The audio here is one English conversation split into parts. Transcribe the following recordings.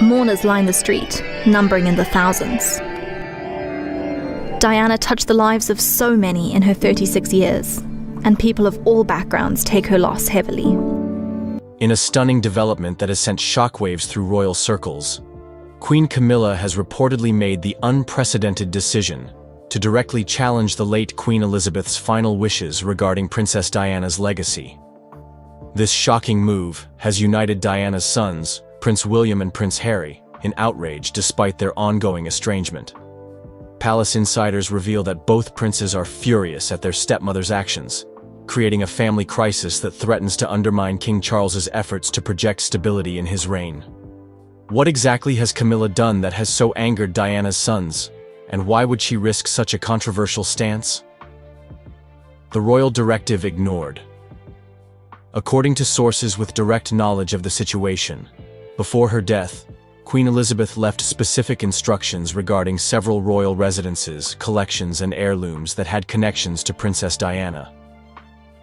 Mourners line the street, numbering in the thousands. Diana touched the lives of so many in her 36 years, and people of all backgrounds take her loss heavily. In a stunning development that has sent shockwaves through royal circles, Queen Camilla has reportedly made the unprecedented decision to directly challenge the late Queen Elizabeth's final wishes regarding Princess Diana's legacy. This shocking move has united Diana's sons, Prince William and Prince Harry, in outrage despite their ongoing estrangement. Palace insiders reveal that both princes are furious at their stepmother's actions, creating a family crisis that threatens to undermine King Charles's efforts to project stability in his reign. What exactly has Camilla done that has so angered Diana's sons, and why would she risk such a controversial stance? The royal directive ignored. According to sources with direct knowledge of the situation, before her death, Queen Elizabeth left specific instructions regarding several royal residences, collections, and heirlooms that had connections to Princess Diana.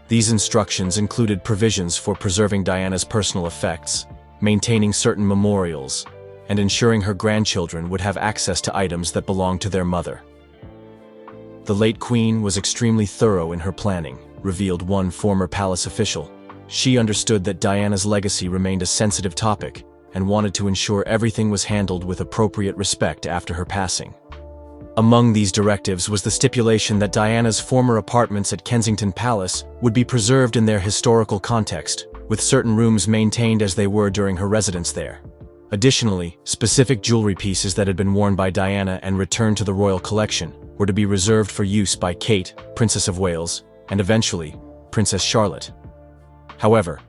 These instructions included provisions for preserving Diana's personal effects, maintaining certain memorials, and ensuring her grandchildren would have access to items that belonged to their mother. The late Queen was extremely thorough in her planning, revealed one former palace official. She understood that Diana's legacy remained a sensitive topic and wanted to ensure everything was handled with appropriate respect after her passing. Among these directives was the stipulation that Diana's former apartments at Kensington Palace would be preserved in their historical context, with certain rooms maintained as they were during her residence there. Additionally, specific jewelry pieces that had been worn by Diana and returned to the royal collection were to be reserved for use by Kate, Princess of Wales, and eventually, Princess Charlotte. However,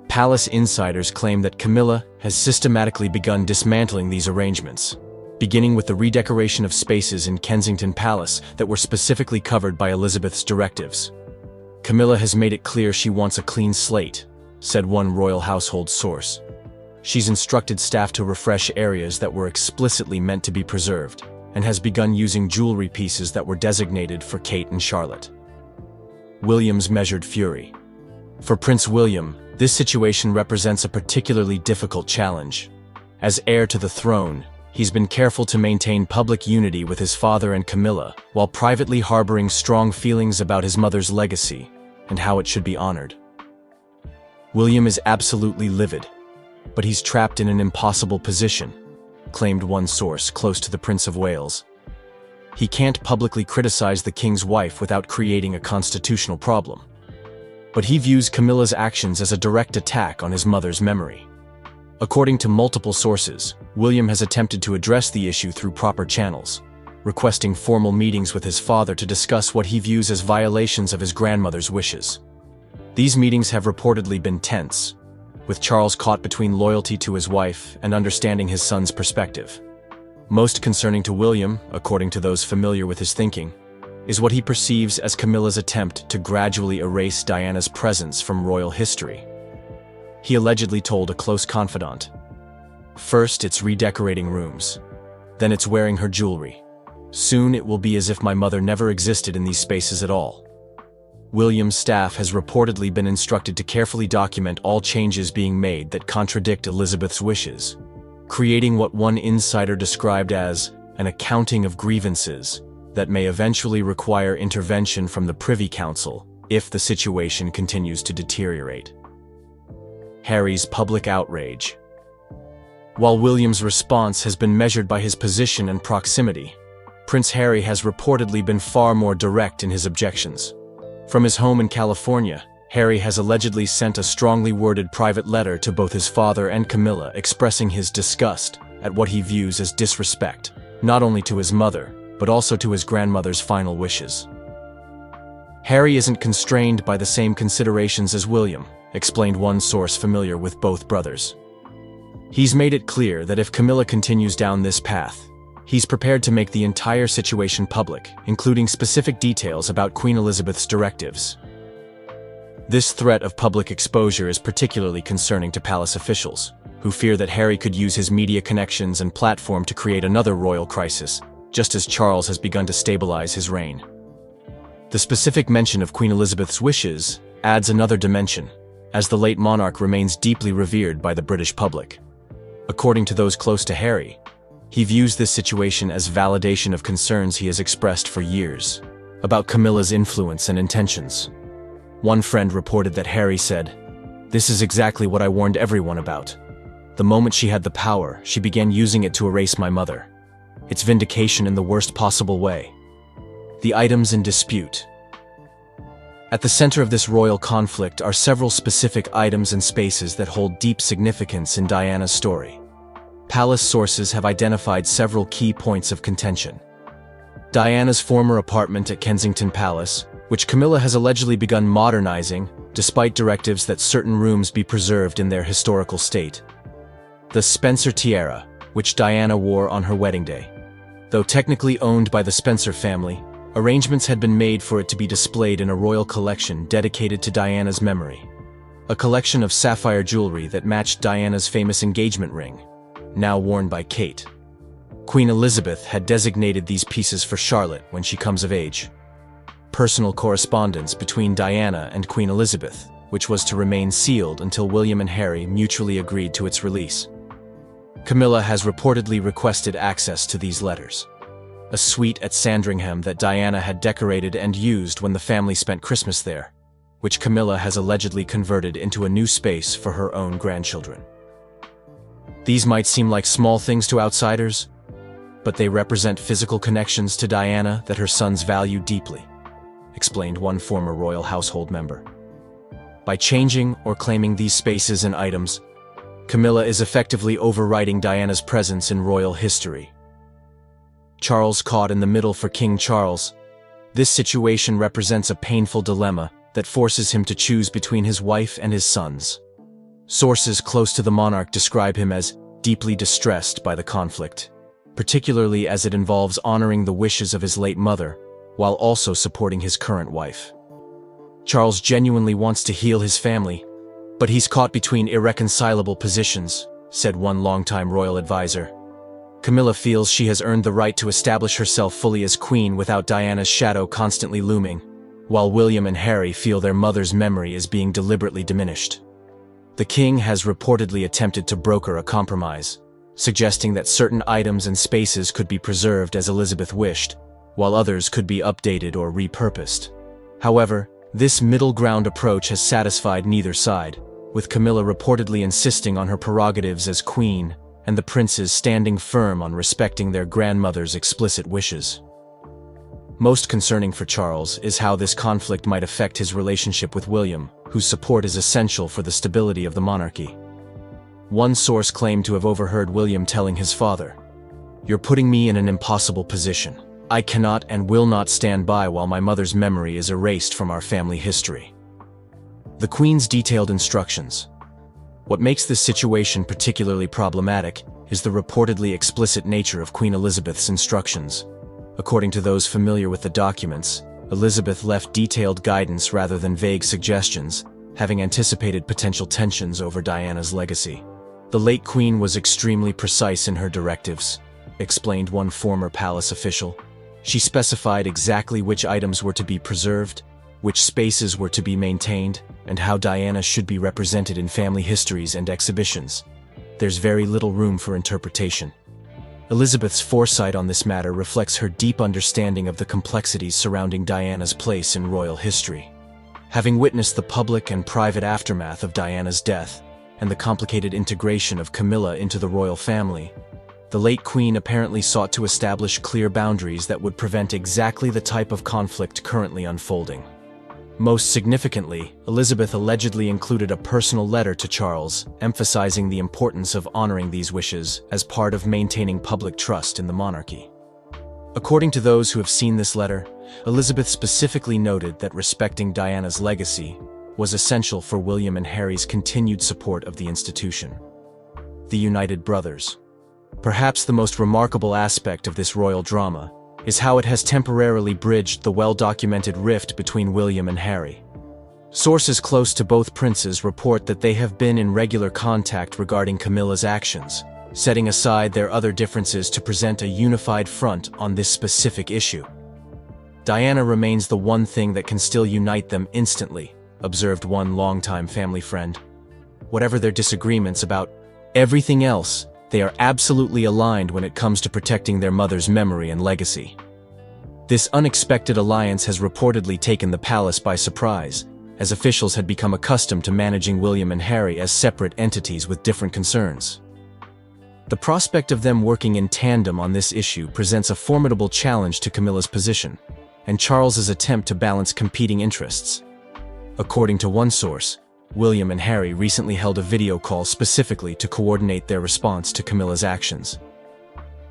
palace insiders claim that Camilla has systematically begun dismantling these arrangements, beginning with the redecoration of spaces in Kensington Palace that were specifically covered by Elizabeth's directives. Camilla has made it clear she wants a clean slate, said one royal household source. She's instructed staff to refresh areas that were explicitly meant to be preserved, and has begun using jewelry pieces that were designated for Kate and Charlotte. William's measured fury. For Prince William, this situation represents a particularly difficult challenge. As heir to the throne, he's been careful to maintain public unity with his father and Camilla, while privately harboring strong feelings about his mother's legacy and how it should be honored. William is absolutely livid, but he's trapped in an impossible position, claimed one source close to the Prince of Wales. He can't publicly criticize the king's wife without creating a constitutional problem. But he views Camilla's actions as a direct attack on his mother's memory. According to multiple sources, William has attempted to address the issue through proper channels, requesting formal meetings with his father to discuss what he views as violations of his grandmother's wishes. These meetings have reportedly been tense, with Charles caught between loyalty to his wife and understanding his son's perspective. Most concerning to William, according to those familiar with his thinking, is what he perceives as Camilla's attempt to gradually erase Diana's presence from royal history. He allegedly told a close confidant, "First it's redecorating rooms, then it's wearing her jewelry. Soon it will be as if my mother never existed in these spaces at all." William's staff has reportedly been instructed to carefully document all changes being made that contradict Elizabeth's wishes, creating what one insider described as an accounting of grievances that may eventually require intervention from the Privy Council if the situation continues to deteriorate. Harry's public outrage. While William's response has been measured by his position and proximity, Prince Harry has reportedly been far more direct in his objections. From his home in California, Harry has allegedly sent a strongly worded private letter to both his father and Camilla expressing his disgust at what he views as disrespect, not only to his mother, but also to his grandmother's final wishes. Harry isn't constrained by the same considerations as William, explained one source familiar with both brothers. He's made it clear that if Camilla continues down this path, he's prepared to make the entire situation public, including specific details about Queen Elizabeth's directives. This threat of public exposure is particularly concerning to palace officials, who fear that Harry could use his media connections and platform to create another royal crisis, just as Charles has begun to stabilize his reign. The specific mention of Queen Elizabeth's wishes adds another dimension, as the late monarch remains deeply revered by the British public. According to those close to Harry, he views this situation as validation of concerns he has expressed for years about Camilla's influence and intentions. One friend reported that Harry said, "This is exactly what I warned everyone about. The moment she had the power, she began using it to erase my mother. It's vindication in the worst possible way." The items in dispute. At the center of this royal conflict are several specific items and spaces that hold deep significance in Diana's story. Palace sources have identified several key points of contention. Diana's former apartment at Kensington Palace, which Camilla has allegedly begun modernizing, despite directives that certain rooms be preserved in their historical state. The Spencer tiara, which Diana wore on her wedding day. Though technically owned by the Spencer family, arrangements had been made for it to be displayed in a royal collection dedicated to Diana's memory. A collection of sapphire jewelry that matched Diana's famous engagement ring, now worn by Kate. Queen Elizabeth had designated these pieces for Charlotte when she comes of age. Personal correspondence between Diana and Queen Elizabeth, which was to remain sealed until William and Harry mutually agreed to its release. Camilla has reportedly requested access to these letters. A suite at Sandringham that Diana had decorated and used when the family spent Christmas there, which Camilla has allegedly converted into a new space for her own grandchildren. These might seem like small things to outsiders, but they represent physical connections to Diana that her sons value deeply, explained one former royal household member. By changing or claiming these spaces and items, Camilla is effectively overwriting Diana's presence in royal history. Charles caught in the middle for King Charles. This situation represents a painful dilemma that forces him to choose between his wife and his sons. Sources close to the monarch describe him as deeply distressed by the conflict, particularly as it involves honoring the wishes of his late mother, while also supporting his current wife. Charles genuinely wants to heal his family, but he's caught between irreconcilable positions, said one longtime royal advisor. Camilla feels she has earned the right to establish herself fully as queen without Diana's shadow constantly looming, while William and Harry feel their mother's memory is being deliberately diminished. The king has reportedly attempted to broker a compromise, suggesting that certain items and spaces could be preserved as Elizabeth wished, while others could be updated or repurposed. However, this middle ground approach has satisfied neither side, with Camilla reportedly insisting on her prerogatives as queen and the princes standing firm on respecting their grandmother's explicit wishes. Most concerning for Charles is how this conflict might affect his relationship with William, whose support is essential for the stability of the monarchy. One source claimed to have overheard William telling his father, "You're putting me in an impossible position. I cannot and will not stand by while my mother's memory is erased from our family history." The Queen's detailed instructions. What makes this situation particularly problematic is the reportedly explicit nature of Queen Elizabeth's instructions. According to those familiar with the documents, Elizabeth left detailed guidance rather than vague suggestions, having anticipated potential tensions over Diana's legacy. The late Queen was extremely precise in her directives, explained one former palace official. She specified exactly which items were to be preserved, which spaces were to be maintained, and how Diana should be represented in family histories and exhibitions. There's very little room for interpretation. Elizabeth's foresight on this matter reflects her deep understanding of the complexities surrounding Diana's place in royal history. Having witnessed the public and private aftermath of Diana's death and the complicated integration of Camilla into the royal family, the late Queen apparently sought to establish clear boundaries that would prevent exactly the type of conflict currently unfolding. Most significantly, Elizabeth allegedly included a personal letter to Charles, emphasizing the importance of honoring these wishes as part of maintaining public trust in the monarchy. According to those who have seen this letter, Elizabeth specifically noted that respecting Diana's legacy was essential for William and Harry's continued support of the institution. The United Brothers. Perhaps the most remarkable aspect of this royal drama is how it has temporarily bridged the well-documented rift between William and Harry. Sources close to both princes report that they have been in regular contact regarding Camilla's actions, setting aside their other differences to present a unified front on this specific issue. Diana remains the one thing that can still unite them instantly, observed one longtime family friend. Whatever their disagreements about everything else, They are absolutely aligned when it comes to protecting their mother's memory and legacy. This unexpected alliance has reportedly taken the palace by surprise, as officials had become accustomed to managing William and Harry as separate entities with different concerns. The prospect of them working in tandem on this issue presents a formidable challenge to Camilla's position, and Charles's attempt to balance competing interests. According to one source, William and Harry recently held a video call specifically to coordinate their response to Camilla's actions.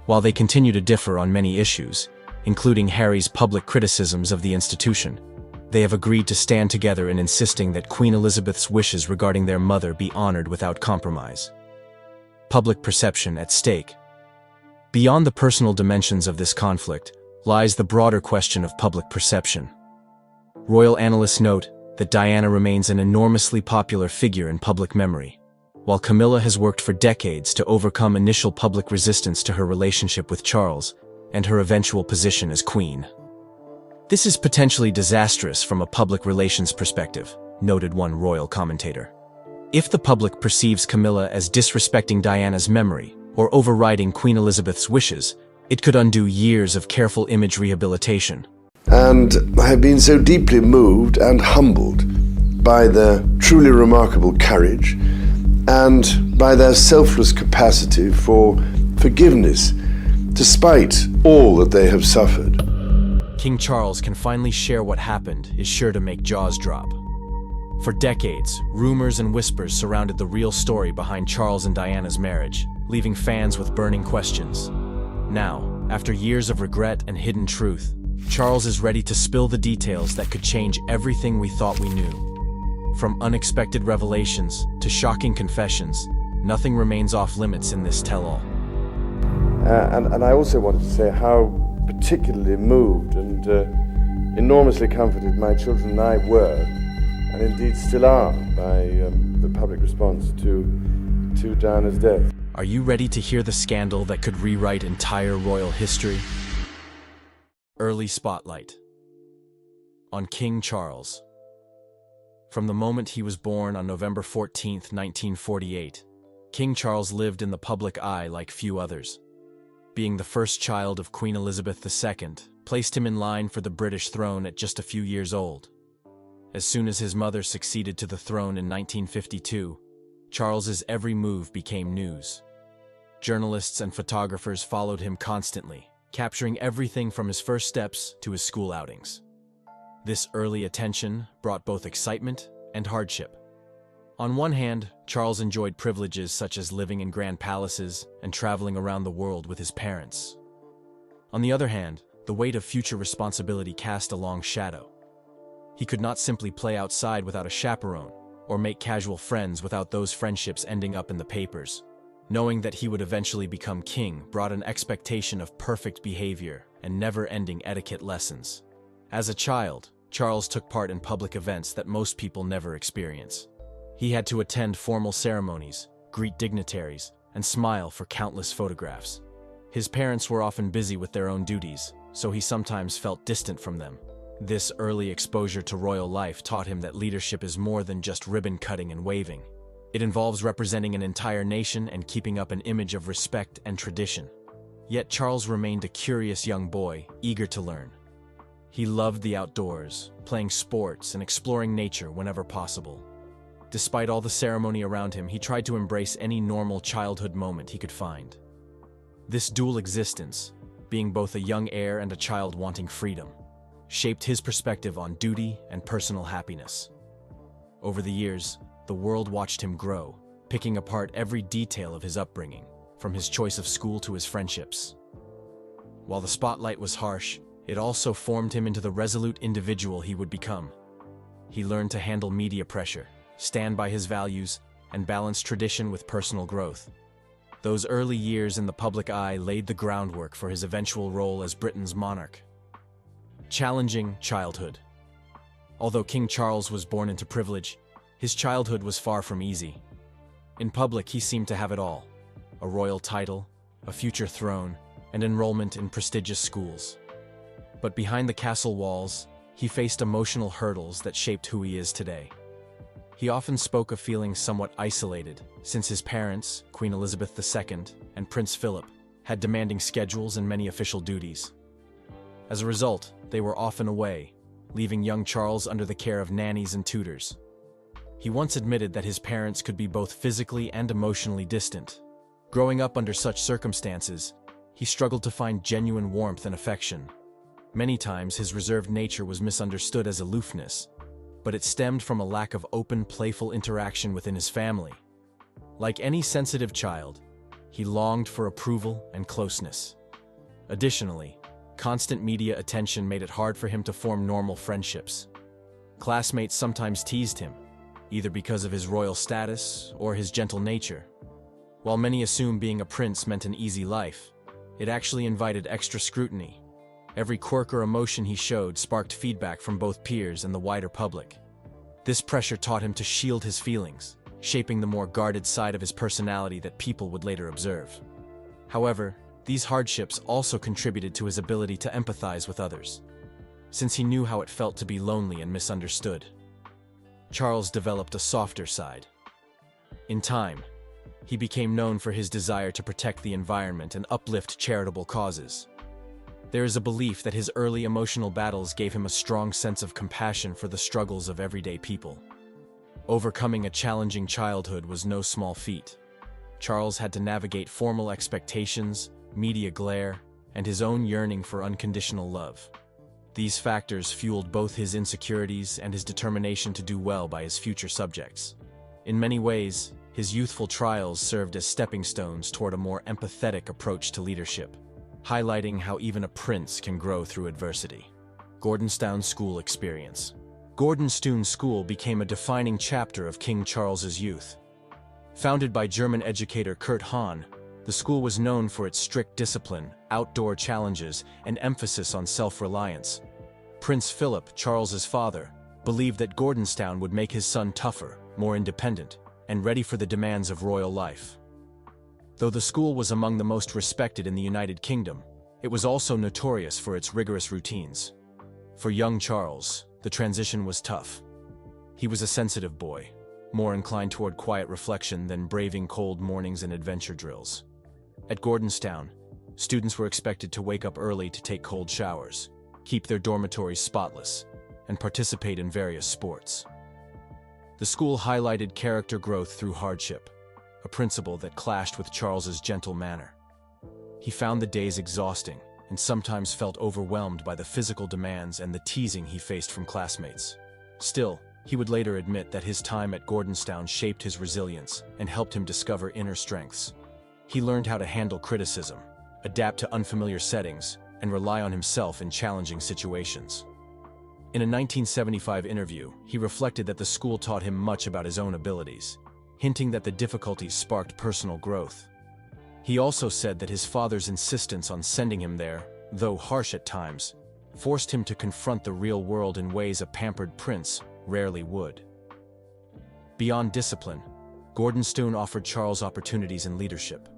While they continue to differ on many issues, including Harry's public criticisms of the institution, they have agreed to stand together in insisting that Queen Elizabeth's wishes regarding their mother be honored without compromise. Public perception at stake. Beyond the personal dimensions of this conflict lies the broader question of public perception. Royal analysts note that Diana remains an enormously popular figure in public memory, while Camilla has worked for decades to overcome initial public resistance to her relationship with Charles and her eventual position as queen. This is potentially disastrous from a public relations perspective, noted one royal commentator. If the public perceives Camilla as disrespecting Diana's memory or overriding Queen Elizabeth's wishes, it could undo years of careful image rehabilitation. And I have been so deeply moved and humbled by their truly remarkable courage and by their selfless capacity for forgiveness, despite all that they have suffered. King Charles can finally share what happened is sure to make jaws drop. For decades, rumors and whispers surrounded the real story behind Charles and Diana's marriage, leaving fans with burning questions. Now, after years of regret and hidden truth, Charles is ready to spill the details that could change everything we thought we knew. From unexpected revelations to shocking confessions, nothing remains off limits in this tell-all. And I also wanted to say how particularly moved and enormously comforted my children and I were, and indeed still are, by the public response to Diana's death. Are you ready to hear the scandal that could rewrite entire royal history? Early spotlight on King Charles. From the moment he was born on November 14, 1948, King Charles lived in the public eye like few others. Being the first child of Queen Elizabeth II placed him in line for the British throne at just a few years old. As soon as his mother succeeded to the throne in 1952, Charles's every move became news. Journalists and photographers followed him constantly, capturing everything from his first steps to his school outings. This early attention brought both excitement and hardship. On one hand, Charles enjoyed privileges such as living in grand palaces and traveling around the world with his parents. On the other hand, the weight of future responsibility cast a long shadow. He could not simply play outside without a chaperone, or make casual friends without those friendships ending up in the papers. Knowing that he would eventually become king brought an expectation of perfect behavior and never-ending etiquette lessons. As a child, Charles took part in public events that most people never experience. He had to attend formal ceremonies, greet dignitaries, and smile for countless photographs. His parents were often busy with their own duties, so he sometimes felt distant from them. This early exposure to royal life taught him that leadership is more than just ribbon-cutting and waving. It involves representing an entire nation and keeping up an image of respect and tradition. Yet Charles remained a curious young boy, eager to learn. He loved the outdoors, playing sports and exploring nature whenever possible. Despite all the ceremony around him, he tried to embrace any normal childhood moment he could find. This dual existence, being both a young heir and a child wanting freedom, shaped his perspective on duty and personal happiness. Over the years, the world watched him grow, picking apart every detail of his upbringing, from his choice of school to his friendships. While the spotlight was harsh, it also formed him into the resolute individual he would become. He learned to handle media pressure, stand by his values, and balance tradition with personal growth. Those early years in the public eye laid the groundwork for his eventual role as Britain's monarch. Challenging childhood. Although King Charles was born into privilege, his childhood was far from easy. In public, he seemed to have it all: a royal title, a future throne, and enrollment in prestigious schools. But behind the castle walls, he faced emotional hurdles that shaped who he is today. He often spoke of feeling somewhat isolated, since his parents, Queen Elizabeth II and Prince Philip, had demanding schedules and many official duties. As a result, they were often away, leaving young Charles under the care of nannies and tutors. He once admitted that his parents could be both physically and emotionally distant. Growing up under such circumstances, he struggled to find genuine warmth and affection. Many times his reserved nature was misunderstood as aloofness, but it stemmed from a lack of open, playful interaction within his family. Like any sensitive child, he longed for approval and closeness. Additionally, constant media attention made it hard for him to form normal friendships. Classmates sometimes teased him, either because of his royal status or his gentle nature. While many assumed being a prince meant an easy life, it actually invited extra scrutiny. Every quirk or emotion he showed sparked feedback from both peers and the wider public. This pressure taught him to shield his feelings, shaping the more guarded side of his personality that people would later observe. However, these hardships also contributed to his ability to empathize with others, since he knew how it felt to be lonely and misunderstood. Charles developed a softer side. In time, he became known for his desire to protect the environment and uplift charitable causes. There is a belief that his early emotional battles gave him a strong sense of compassion for the struggles of everyday people. Overcoming a challenging childhood was no small feat. Charles had to navigate formal expectations, media glare, and his own yearning for unconditional love. These factors fueled both his insecurities and his determination to do well by his future subjects. In many ways, his youthful trials served as stepping stones toward a more empathetic approach to leadership, highlighting how even a prince can grow through adversity. Gordonstoun School experience. Gordonstoun School became a defining chapter of King Charles's youth. Founded by German educator Kurt Hahn, the school was known for its strict discipline, outdoor challenges, and emphasis on self-reliance. Prince Philip, Charles's father, believed that Gordonstoun would make his son tougher, more independent, and ready for the demands of royal life. Though the school was among the most respected in the United Kingdom, it was also notorious for its rigorous routines. For young Charles, the transition was tough. He was a sensitive boy, more inclined toward quiet reflection than braving cold mornings and adventure drills. At Gordonstoun, students were expected to wake up early to take cold showers, keep their dormitories spotless, and participate in various sports. The school highlighted character growth through hardship, a principle that clashed with Charles's gentle manner. He found the days exhausting and sometimes felt overwhelmed by the physical demands and the teasing he faced from classmates. Still, he would later admit that his time at Gordonstoun shaped his resilience and helped him discover inner strengths. He learned how to handle criticism, adapt to unfamiliar settings, and rely on himself in challenging situations. In a 1975 interview, he reflected that the school taught him much about his own abilities, hinting that the difficulties sparked personal growth. He also said that his father's insistence on sending him there, though harsh at times, forced him to confront the real world in ways a pampered prince rarely would. Beyond discipline, Gordonstoun offered Charles opportunities in leadership.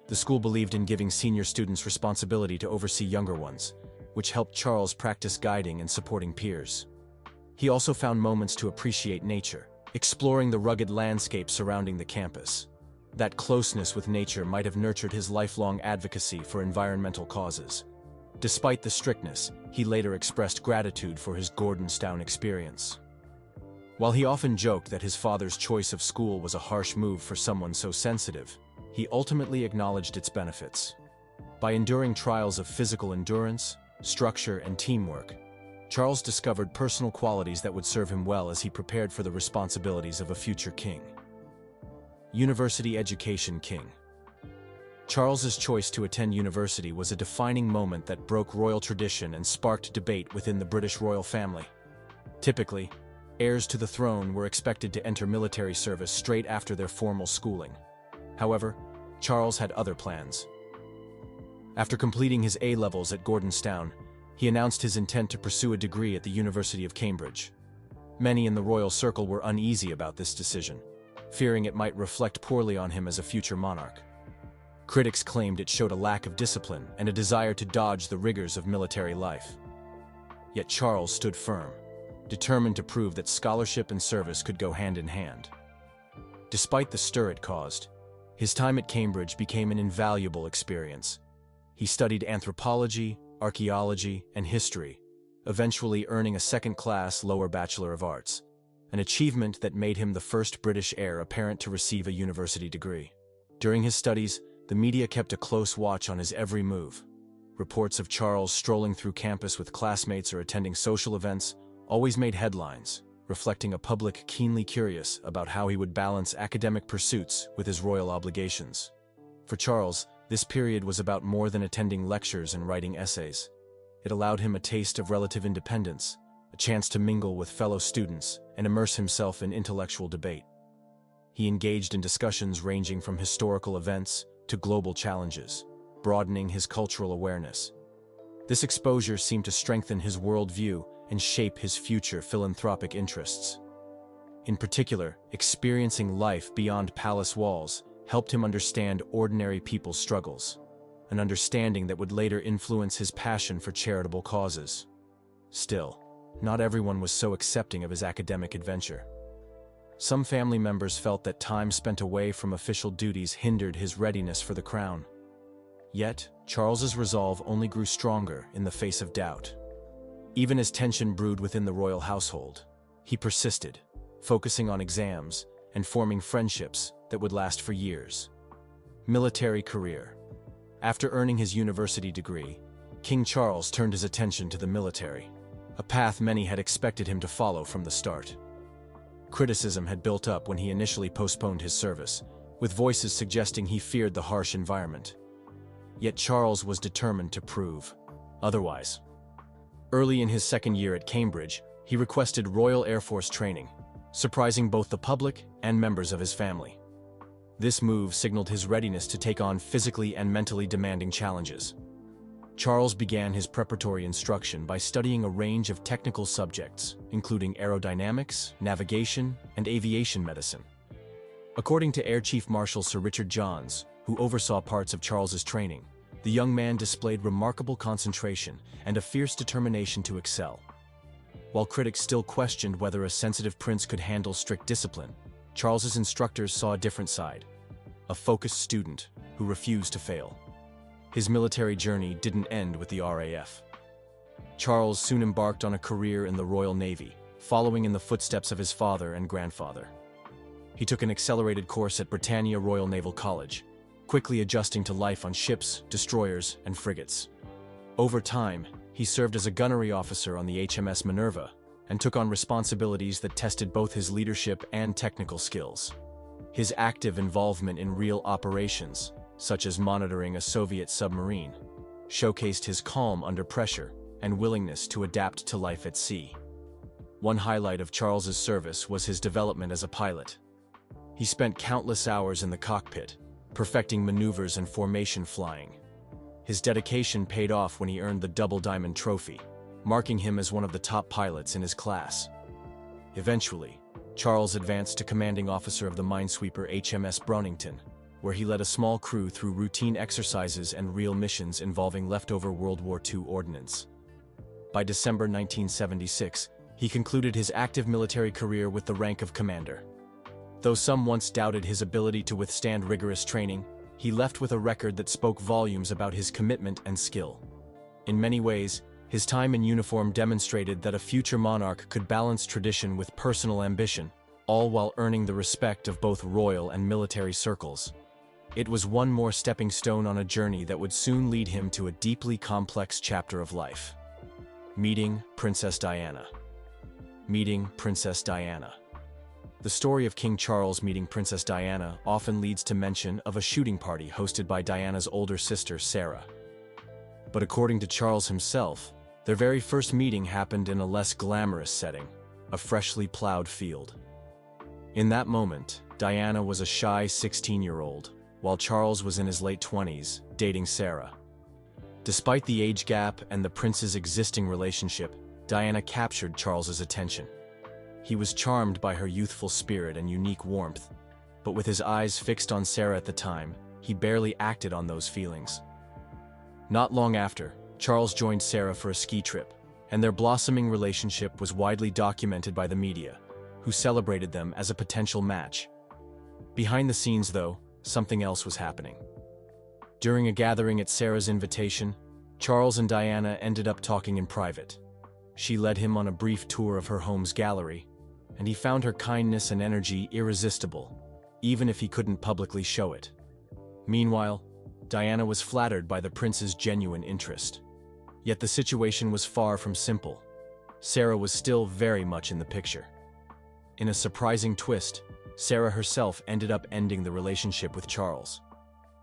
The school believed in giving senior students responsibility to oversee younger ones, which helped Charles practice guiding and supporting peers. He also found moments to appreciate nature, exploring the rugged landscape surrounding the campus. That closeness with nature might have nurtured his lifelong advocacy for environmental causes. Despite the strictness, he later expressed gratitude for his Gordonstoun experience. While he often joked that his father's choice of school was a harsh move for someone so sensitive, he ultimately acknowledged its benefits. By enduring trials of physical endurance, structure, and teamwork, Charles discovered personal qualities that would serve him well as he prepared for the responsibilities of a future king. University education king. Charles's choice to attend university was a defining moment that broke royal tradition and sparked debate within the British royal family. Typically, heirs to the throne were expected to enter military service straight after their formal schooling. However, Charles had other plans. After completing his A-levels at Gordonstoun, he announced his intent to pursue a degree at the University of Cambridge. Many in the royal circle were uneasy about this decision, fearing it might reflect poorly on him as a future monarch. Critics claimed it showed a lack of discipline and a desire to dodge the rigors of military life. Yet Charles stood firm, determined to prove that scholarship and service could go hand in hand. Despite the stir it caused, His time at Cambridge became an invaluable experience. He studied anthropology, archaeology, and history, eventually earning a second-class lower Bachelor of Arts, an achievement that made him the first British heir apparent to receive a university degree. During his studies, the media kept a close watch on his every move. Reports of Charles strolling through campus with classmates or attending social events always made headlines, reflecting a public keenly curious about how he would balance academic pursuits with his royal obligations. For Charles, this period was about more than attending lectures and writing essays. It allowed him a taste of relative independence, a chance to mingle with fellow students and immerse himself in intellectual debate. He engaged in discussions ranging from historical events to global challenges, broadening his cultural awareness. This exposure seemed to strengthen his worldview and shape his future philanthropic interests. In particular, experiencing life beyond palace walls helped him understand ordinary people's struggles, an understanding that would later influence his passion for charitable causes. Still, not everyone was so accepting of his academic adventure. Some family members felt that time spent away from official duties hindered his readiness for the crown. Yet, Charles's resolve only grew stronger in the face of doubt. Even as tension brewed within the royal household, he persisted, focusing on exams and forming friendships that would last for years. Military career. After earning his university degree, King Charles turned his attention to the military, a path many had expected him to follow from the start. Criticism had built up when he initially postponed his service, with voices suggesting he feared the harsh environment. Yet Charles was determined to prove otherwise. Early in his second year at Cambridge, he requested Royal Air Force training, surprising both the public and members of his family. This move signaled his readiness to take on physically and mentally demanding challenges. Charles began his preparatory instruction by studying a range of technical subjects, including aerodynamics, navigation, and aviation medicine. According to Air Chief Marshal Sir Richard Johns, who oversaw parts of Charles's training, the young man displayed remarkable concentration and a fierce determination to excel. While critics still questioned whether a sensitive prince could handle strict discipline, Charles's instructors saw a different side, a focused student who refused to fail. His military journey didn't end with the RAF. Charles soon embarked on a career in the Royal Navy, following in the footsteps of his father and grandfather. He took an accelerated course at Britannia Royal Naval College, quickly adjusting to life on ships, destroyers, and frigates. Over time, he served as a gunnery officer on the HMS Minerva and took on responsibilities that tested both his leadership and technical skills. His active involvement in real operations, such as monitoring a Soviet submarine, showcased his calm under pressure and willingness to adapt to life at sea. One highlight of Charles's service was his development as a pilot. He spent countless hours in the cockpit, perfecting maneuvers and formation flying. His dedication paid off when he earned the Double Diamond Trophy, marking him as one of the top pilots in his class. Eventually, Charles advanced to commanding officer of the minesweeper HMS Brownington, where he led a small crew through routine exercises and real missions involving leftover World War II ordnance. By December 1976, he concluded his active military career with the rank of commander. Though some once doubted his ability to withstand rigorous training, he left with a record that spoke volumes about his commitment and skill. In many ways, his time in uniform demonstrated that a future monarch could balance tradition with personal ambition, all while earning the respect of both royal and military circles. It was one more stepping stone on a journey that would soon lead him to a deeply complex chapter of life. Meeting Princess Diana. Meeting Princess Diana. The story of King Charles meeting Princess Diana often leads to mention of a shooting party hosted by Diana's older sister, Sarah. But according to Charles himself, their very first meeting happened in a less glamorous setting, a freshly plowed field. In that moment, Diana was a shy 16-year-old, while Charles was in his late 20s, dating Sarah. Despite the age gap and the prince's existing relationship, Diana captured Charles's attention. He was charmed by her youthful spirit and unique warmth, but with his eyes fixed on Sarah at the time, he barely acted on those feelings. Not long after, Charles joined Sarah for a ski trip, and their blossoming relationship was widely documented by the media, who celebrated them as a potential match. Behind the scenes, though, something else was happening. During a gathering at Sarah's invitation, Charles and Diana ended up talking in private. She led him on a brief tour of her home's gallery, and he found her kindness and energy irresistible, even if he couldn't publicly show it. Meanwhile, Diana was flattered by the prince's genuine interest. Yet the situation was far from simple. Sarah was still very much in the picture. In a surprising twist, Sarah herself ended up ending the relationship with Charles.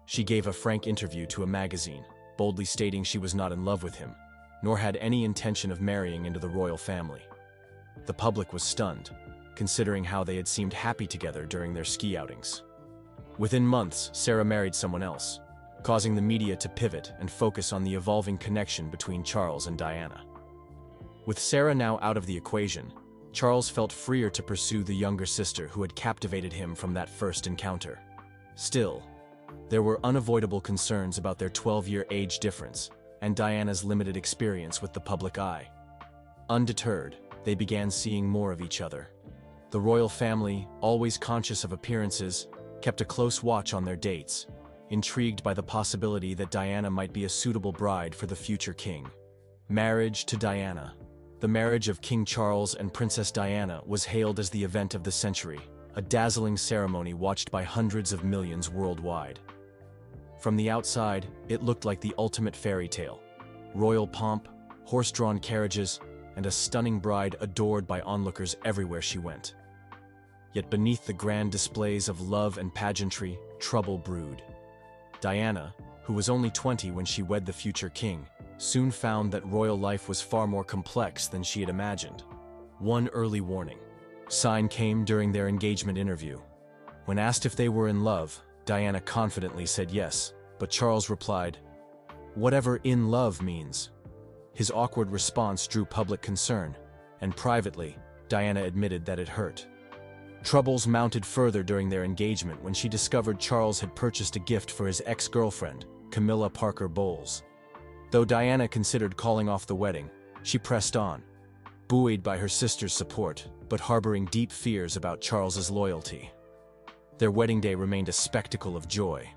She gave a frank interview to a magazine, boldly stating she was not in love with him, nor had any intention of marrying into the royal family. The public was stunned, considering how they had seemed happy together during their ski outings. Within months, Sarah married someone else, causing the media to pivot and focus on the evolving connection between Charles and Diana. With Sarah now out of the equation, Charles felt freer to pursue the younger sister who had captivated him from that first encounter. Still, there were unavoidable concerns about their 12-year age difference and Diana's limited experience with the public eye. Undeterred, they began seeing more of each other. The royal family, always conscious of appearances, kept a close watch on their dates, intrigued by the possibility that Diana might be a suitable bride for the future king. Marriage to Diana. The marriage of King Charles and Princess Diana was hailed as the event of the century, a dazzling ceremony watched by hundreds of millions worldwide. From the outside, it looked like the ultimate fairy tale. Royal pomp, horse-drawn carriages, and a stunning bride adored by onlookers everywhere she went. Yet beneath the grand displays of love and pageantry, trouble brewed. Diana, who was only 20 when she wed the future king, soon found that royal life was far more complex than she had imagined. One early warning sign came during their engagement interview. When asked if they were in love, Diana confidently said yes, but Charles replied, "Whatever in love means." His awkward response drew public concern, and privately, Diana admitted that it hurt. Troubles mounted further during their engagement when she discovered Charles had purchased a gift for his ex-girlfriend, Camilla Parker Bowles. Though Diana considered calling off the wedding, she pressed on, buoyed by her sister's support, but harboring deep fears about Charles's loyalty. Their wedding day remained a spectacle of joy,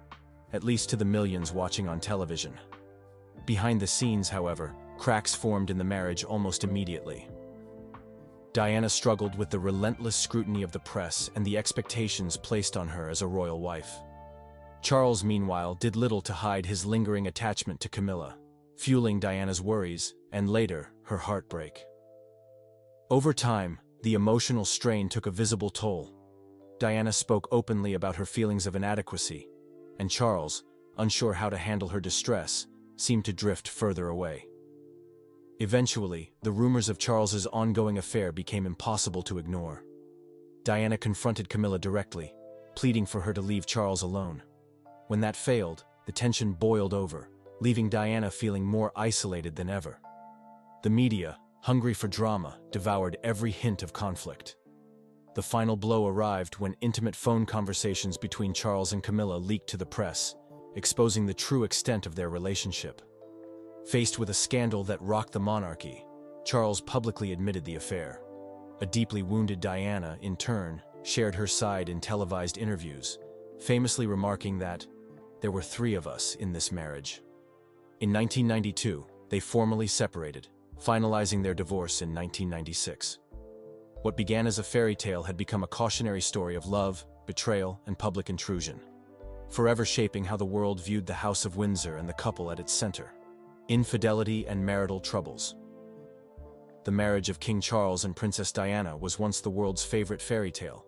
at least to the millions watching on television. Behind the scenes, however, cracks formed in the marriage almost immediately. Diana struggled with the relentless scrutiny of the press and the expectations placed on her as a royal wife. Charles, meanwhile, did little to hide his lingering attachment to Camilla, fueling Diana's worries and later, her heartbreak. Over time, the emotional strain took a visible toll. Diana spoke openly about her feelings of inadequacy, and Charles, unsure how to handle her distress, seemed to drift further away. Eventually, the rumors of Charles's ongoing affair became impossible to ignore. Diana confronted Camilla directly, pleading for her to leave Charles alone. When that failed, the tension boiled over, leaving Diana feeling more isolated than ever. The media, hungry for drama, devoured every hint of conflict. The final blow arrived when intimate phone conversations between Charles and Camilla leaked to the press, exposing the true extent of their relationship. Faced with a scandal that rocked the monarchy, Charles publicly admitted the affair. A deeply wounded Diana, in turn, shared her side in televised interviews, famously remarking that, "There were 3 of us in this marriage." In 1992, they formally separated, finalizing their divorce in 1996. What began as a fairy tale had become a cautionary story of love, betrayal, and public intrusion, forever shaping how the world viewed the House of Windsor and the couple at its center. Infidelity and marital troubles. The marriage of King Charles and Princess Diana was once the world's favorite fairy tale,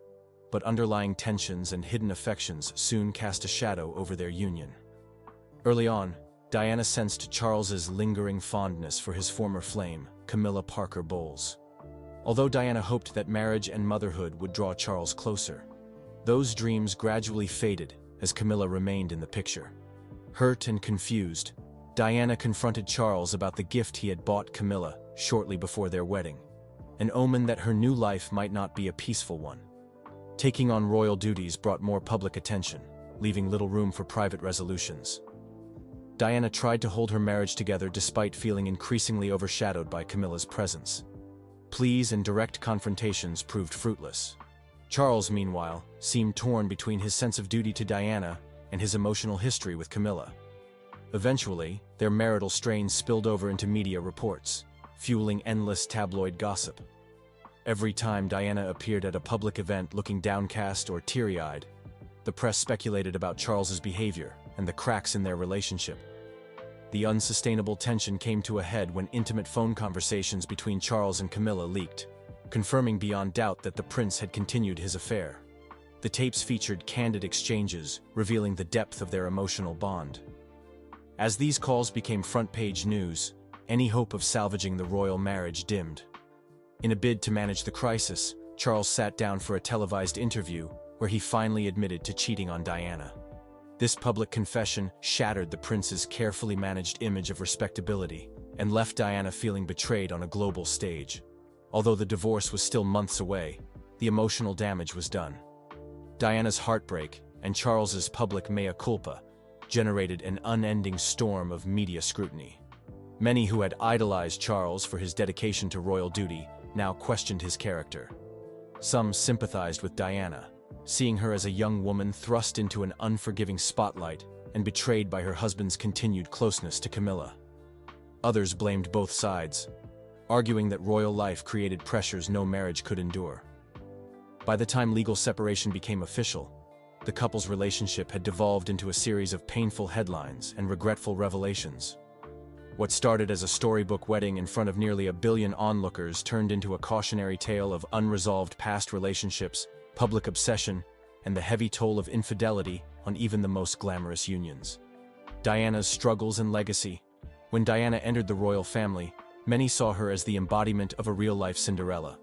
but underlying tensions and hidden affections soon cast a shadow over their union. Early on, Diana sensed Charles's lingering fondness for his former flame, Camilla Parker Bowles. Although Diana hoped that marriage and motherhood would draw Charles closer, those dreams gradually faded as Camilla remained in the picture. Hurt and confused, Diana confronted Charles about the gift he had bought Camilla shortly before their wedding, an omen that her new life might not be a peaceful one. Taking on royal duties brought more public attention, leaving little room for private resolutions. Diana tried to hold her marriage together despite feeling increasingly overshadowed by Camilla's presence. Pleas and direct confrontations proved fruitless. Charles, meanwhile, seemed torn between his sense of duty to Diana and his emotional history with Camilla. Eventually, their marital strains spilled over into media reports, fueling endless tabloid gossip. Every time Diana appeared at a public event looking downcast or teary-eyed, the press speculated about Charles's behavior and the cracks in their relationship. The unsustainable tension came to a head when intimate phone conversations between Charles and Camilla leaked, confirming beyond doubt that the prince had continued his affair. The tapes featured candid exchanges, revealing the depth of their emotional bond. As these calls became front-page news, any hope of salvaging the royal marriage dimmed. In a bid to manage the crisis, Charles sat down for a televised interview where he finally admitted to cheating on Diana. This public confession shattered the prince's carefully managed image of respectability and left Diana feeling betrayed on a global stage. Although the divorce was still months away, the emotional damage was done. Diana's heartbreak and Charles's public mea culpa generated an unending storm of media scrutiny. Many who had idolized Charles for his dedication to royal duty now questioned his character. Some sympathized with Diana, seeing her as a young woman thrust into an unforgiving spotlight and betrayed by her husband's continued closeness to Camilla. Others blamed both sides, arguing that royal life created pressures no marriage could endure. By the time legal separation became official, the couple's relationship had devolved into a series of painful headlines and regretful revelations. What started as a storybook wedding in front of nearly 1 billion onlookers turned into a cautionary tale of unresolved past relationships, public obsession, and the heavy toll of infidelity on even the most glamorous unions. Diana's struggles and legacy. When Diana entered the royal family, many saw her as the embodiment of a real-life Cinderella.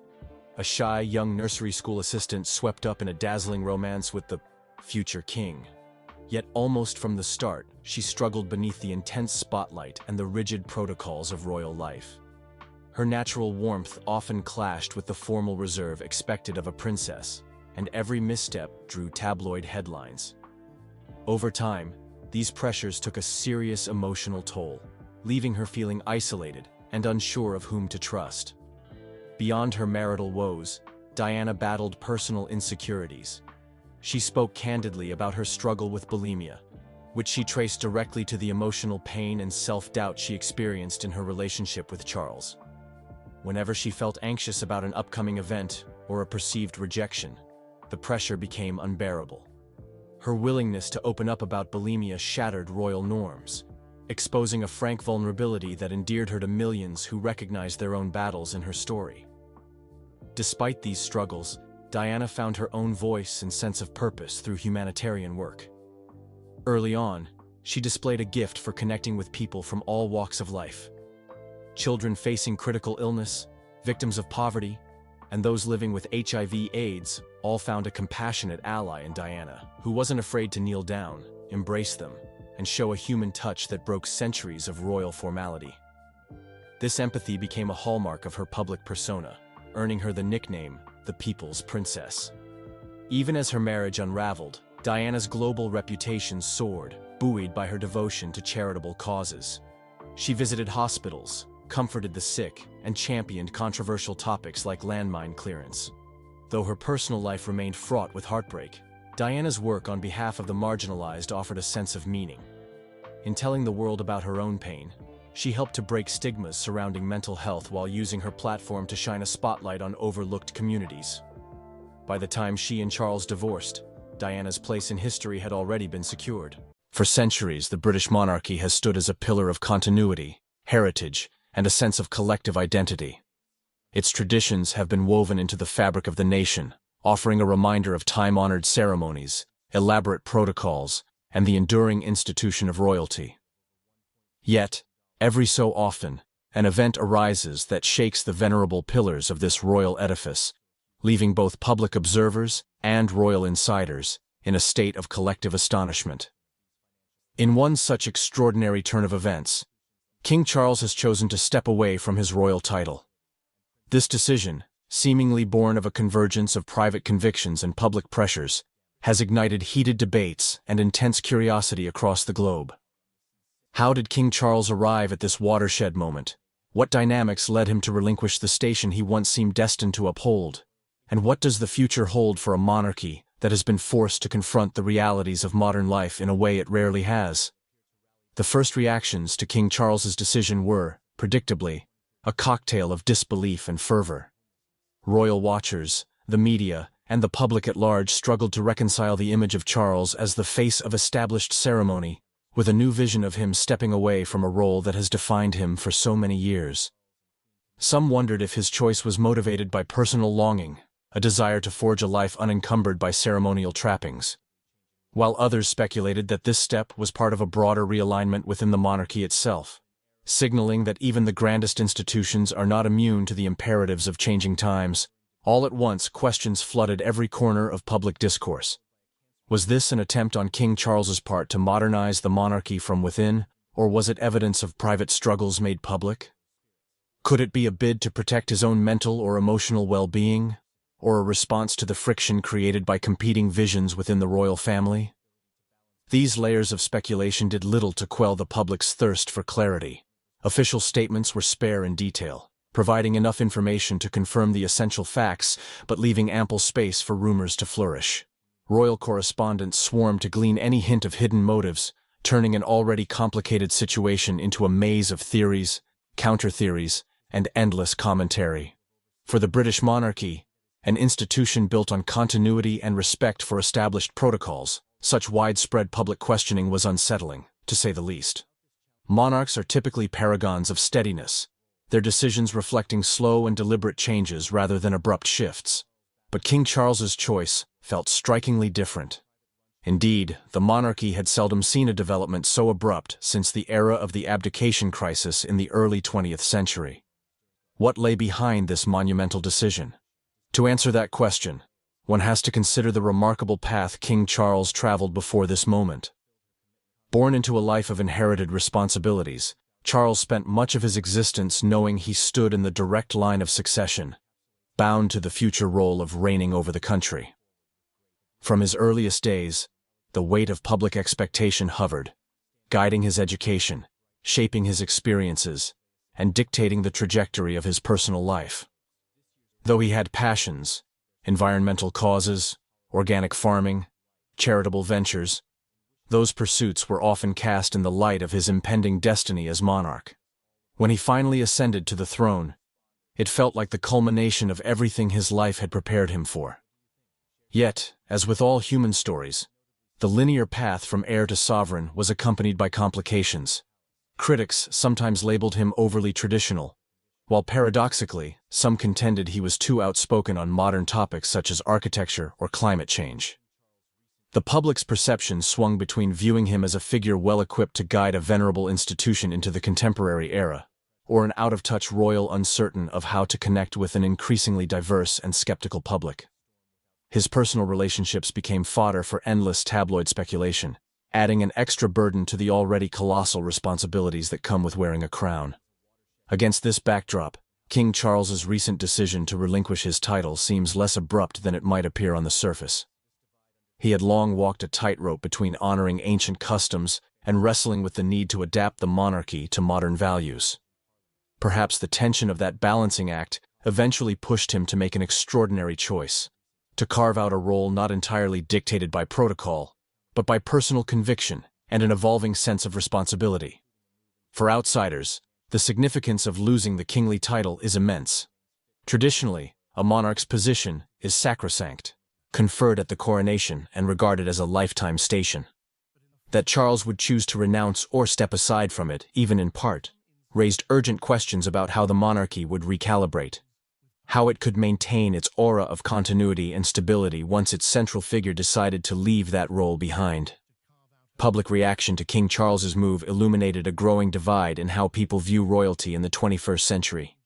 A shy, young nursery school assistant swept up in a dazzling romance with the future king. Yet almost from the start, she struggled beneath the intense spotlight and the rigid protocols of royal life. Her natural warmth often clashed with the formal reserve expected of a princess, and every misstep drew tabloid headlines. Over time, these pressures took a serious emotional toll, leaving her feeling isolated and unsure of whom to trust. Beyond her marital woes, Diana battled personal insecurities. She spoke candidly about her struggle with bulimia, which she traced directly to the emotional pain and self-doubt she experienced in her relationship with Charles. Whenever she felt anxious about an upcoming event or a perceived rejection, the pressure became unbearable. Her willingness to open up about bulimia shattered royal norms, exposing a frank vulnerability that endeared her to millions who recognized their own battles in her story. Despite these struggles, Diana found her own voice and sense of purpose through humanitarian work. Early on, she displayed a gift for connecting with people from all walks of life. Children facing critical illness, victims of poverty, and those living with HIV/AIDS all found a compassionate ally in Diana, who wasn't afraid to kneel down, embrace them, and show a human touch that broke centuries of royal formality. This empathy became a hallmark of her public persona, earning her the nickname, the People's Princess. Even as her marriage unraveled, Diana's global reputation soared, buoyed by her devotion to charitable causes. She visited hospitals, comforted the sick, and championed controversial topics like landmine clearance. Though her personal life remained fraught with heartbreak, Diana's work on behalf of the marginalized offered a sense of meaning. In telling the world about her own pain, she helped to break stigmas surrounding mental health while using her platform to shine a spotlight on overlooked communities. By the time she and Charles divorced, Diana's place in history had already been secured. For centuries, the British monarchy has stood as a pillar of continuity, heritage, and a sense of collective identity. Its traditions have been woven into the fabric of the nation, offering a reminder of time-honored ceremonies, elaborate protocols, and the enduring institution of royalty. Yet, every so often, an event arises that shakes the venerable pillars of this royal edifice, leaving both public observers and royal insiders in a state of collective astonishment. In one such extraordinary turn of events, King Charles has chosen to step away from his royal title. This decision, seemingly born of a convergence of private convictions and public pressures, has ignited heated debates and intense curiosity across the globe. How did King Charles arrive at this watershed moment? What dynamics led him to relinquish the station he once seemed destined to uphold? And what does the future hold for a monarchy that has been forced to confront the realities of modern life in a way it rarely has? The first reactions to King Charles's decision were, predictably, a cocktail of disbelief and fervor. Royal watchers, the media, and the public at large struggled to reconcile the image of Charles as the face of established ceremony with a new vision of him stepping away from a role that has defined him for so many years. Some wondered if his choice was motivated by personal longing, a desire to forge a life unencumbered by ceremonial trappings, while others speculated that this step was part of a broader realignment within the monarchy itself, signaling that even the grandest institutions are not immune to the imperatives of changing times. All at once, questions flooded every corner of public discourse. Was this an attempt on King Charles's part to modernize the monarchy from within, or was it evidence of private struggles made public? Could it be a bid to protect his own mental or emotional well-being, or a response to the friction created by competing visions within the royal family? These layers of speculation did little to quell the public's thirst for clarity. Official statements were spare in detail, providing enough information to confirm the essential facts, but leaving ample space for rumors to flourish. Royal correspondents swarmed to glean any hint of hidden motives, turning an already complicated situation into a maze of theories, counter-theories, and endless commentary. For the British monarchy, an institution built on continuity and respect for established protocols, such widespread public questioning was unsettling, to say the least. Monarchs are typically paragons of steadiness, their decisions reflecting slow and deliberate changes rather than abrupt shifts. But King Charles's choice felt strikingly different. Indeed, the monarchy had seldom seen a development so abrupt since the era of the abdication crisis in the early 20th century. What lay behind this monumental decision? To answer that question, one has to consider the remarkable path King Charles traveled before this moment. Born into a life of inherited responsibilities, Charles spent much of his existence knowing he stood in the direct line of succession, bound to the future role of reigning over the country. From his earliest days, the weight of public expectation hovered, guiding his education, shaping his experiences, and dictating the trajectory of his personal life. Though he had passions, environmental causes, organic farming, charitable ventures, those pursuits were often cast in the light of his impending destiny as monarch. When he finally ascended to the throne, it felt like the culmination of everything his life had prepared him for. Yet, as with all human stories, the linear path from heir to sovereign was accompanied by complications. Critics sometimes labeled him overly traditional, while paradoxically, some contended he was too outspoken on modern topics such as architecture or climate change. The public's perception swung between viewing him as a figure well-equipped to guide a venerable institution into the contemporary era, or an out-of-touch royal uncertain of how to connect with an increasingly diverse and skeptical public. His personal relationships became fodder for endless tabloid speculation, adding an extra burden to the already colossal responsibilities that come with wearing a crown. Against this backdrop, King Charles's recent decision to relinquish his title seems less abrupt than it might appear on the surface. He had long walked a tightrope between honoring ancient customs and wrestling with the need to adapt the monarchy to modern values. Perhaps the tension of that balancing act eventually pushed him to make an extraordinary choice, to carve out a role not entirely dictated by protocol, but by personal conviction and an evolving sense of responsibility. For outsiders, the significance of losing the kingly title is immense. Traditionally, a monarch's position is sacrosanct, conferred at the coronation and regarded as a lifetime station. That Charles would choose to renounce or step aside from it, even in part, raised urgent questions about how the monarchy would recalibrate, how it could maintain its aura of continuity and stability once its central figure decided to leave that role behind. Public reaction to King Charles's move illuminated a growing divide in how people view royalty in the 21st century.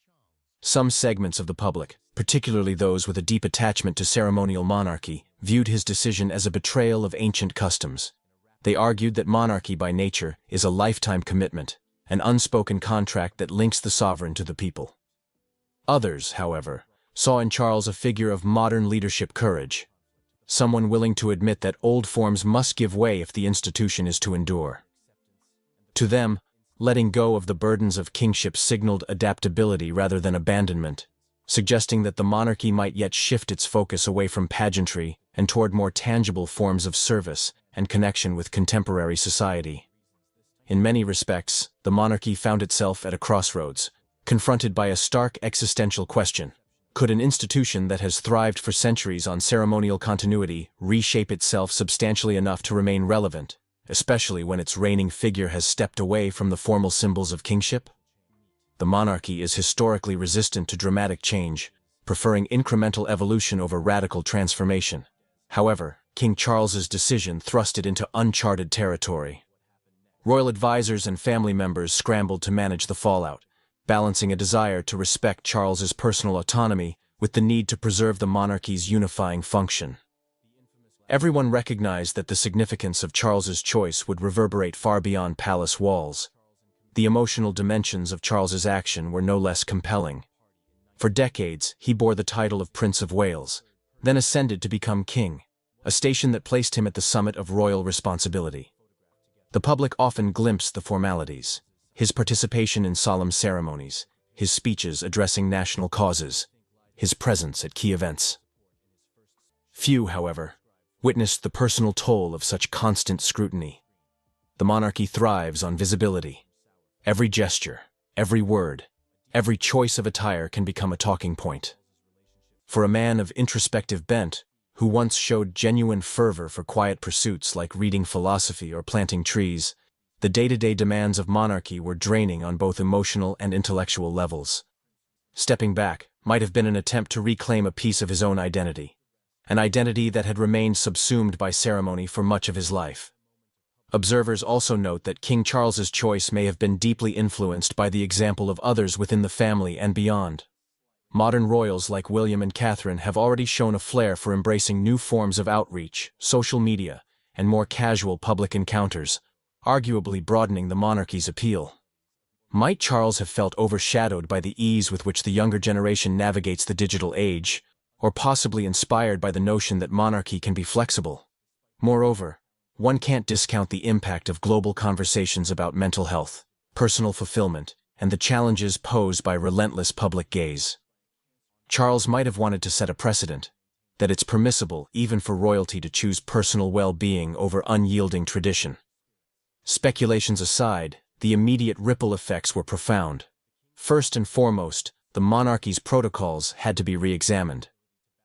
Some segments of the public, particularly those with a deep attachment to ceremonial monarchy, viewed his decision as a betrayal of ancient customs. They argued that monarchy by nature is a lifetime commitment, an unspoken contract that links the sovereign to the people. Others, however, saw in Charles a figure of modern leadership courage, someone willing to admit that old forms must give way if the institution is to endure. To them, letting go of the burdens of kingship signaled adaptability rather than abandonment, suggesting that the monarchy might yet shift its focus away from pageantry and toward more tangible forms of service and connection with contemporary society. In many respects, the monarchy found itself at a crossroads, confronted by a stark existential question. Could an institution that has thrived for centuries on ceremonial continuity reshape itself substantially enough to remain relevant, especially when its reigning figure has stepped away from the formal symbols of kingship? The monarchy is historically resistant to dramatic change, preferring incremental evolution over radical transformation. However, King Charles's decision thrust it into uncharted territory. Royal advisors and family members scrambled to manage the fallout, balancing a desire to respect Charles's personal autonomy with the need to preserve the monarchy's unifying function. Everyone recognized that the significance of Charles's choice would reverberate far beyond palace walls. The emotional dimensions of Charles's action were no less compelling. For decades, he bore the title of Prince of Wales, then ascended to become king, a station that placed him at the summit of royal responsibility. The public often glimpsed the formalities, his participation in solemn ceremonies, his speeches addressing national causes, his presence at key events. Few, however, witnessed the personal toll of such constant scrutiny. The monarchy thrives on visibility. Every gesture, every word, every choice of attire can become a talking point. For a man of introspective bent, who once showed genuine fervor for quiet pursuits like reading philosophy or planting trees, the day-to-day demands of monarchy were draining on both emotional and intellectual levels. Stepping back might have been an attempt to reclaim a piece of his own identity, an identity that had remained subsumed by ceremony for much of his life. Observers also note that King Charles's choice may have been deeply influenced by the example of others within the family and beyond. Modern royals like William and Catherine have already shown a flair for embracing new forms of outreach, social media, and more casual public encounters, arguably broadening the monarchy's appeal. Might Charles have felt overshadowed by the ease with which the younger generation navigates the digital age, or possibly inspired by the notion that monarchy can be flexible? Moreover, one can't discount the impact of global conversations about mental health, personal fulfillment, and the challenges posed by relentless public gaze. Charles might have wanted to set a precedent, that it's permissible even for royalty to choose personal well-being over unyielding tradition. Speculations aside, the immediate ripple effects were profound. First and foremost, the monarchy's protocols had to be re-examined.